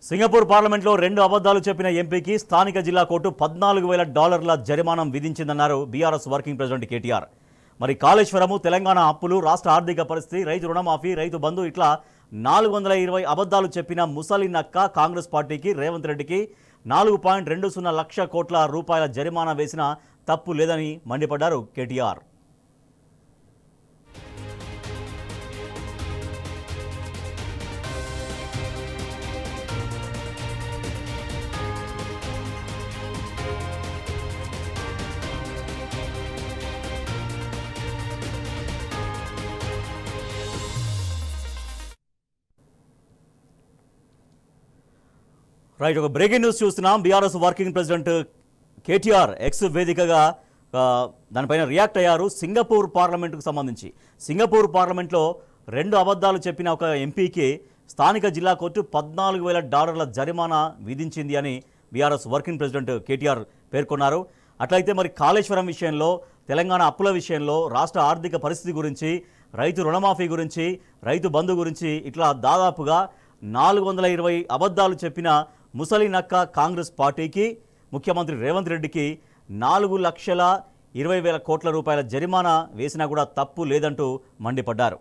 Singapore పార్లమెంట్లో రెండు అబద్ధాలు చెప్పిన ఎంపీకి స్థానిక జిల్లా కోర్టు $14,000 జరిమానా విధించిందన్నారు బీఆర్ఎస్ వర్కింగ్ ప్రెసిడెంట్ కేటీఆర్. మరి కాళేశ్వరము, తెలంగాణ అప్పులు, రాష్ట్ర ఆర్థిక పరిస్థితి, రైతు రుణమాఫీ, రైతు బంధు ఇట్లా 420 అబద్ధాలు చెప్పిన ముసలి నక్క కాంగ్రెస్ పార్టీకి రేవంత్ రెడ్డికి 4.20 లక్ష కోట్ల రూపాయల జరిమానా వేసినా తప్పు లేదని మండిపడ్డారు కేటీఆర్. రైట్, ఒక బ్రేకింగ్ న్యూస్ చూస్తున్నాం. BRS working president KTR X వేదికగా దానిపైన రియాక్ట్ అయ్యారు. సింగపూర్ పార్లమెంటుకు సంబంధించి సింగపూర్ పార్లమెంట్లో రెండు అబద్ధాలు చెప్పిన ఒక ఎంపీకి స్థానిక జిల్లా కోర్టు $14,000 జరిమానా విధించింది అని బీఆర్ఎస్ వర్కింగ్ ప్రెసిడెంట్ కేటీఆర్ పేర్కొన్నారు. అట్లయితే మరి కాళేశ్వరం విషయంలో, తెలంగాణ అప్పుల విషయంలో, రాష్ట్ర ఆర్థిక పరిస్థితి గురించి, రైతు రుణమాఫీ గురించి, రైతు బంధు గురించి ఇట్లా దాదాపుగా 420 అబద్ధాలు చెప్పిన ముసలి నక్క కాంగ్రెస్ పార్టీకి ముఖ్యమంత్రి రేవంత్ రెడ్డికి 4,20,000 కోట్ల రూపాయల జరిమానా వేసినా కూడా తప్పు లేదంటూ మండిపడ్డారు.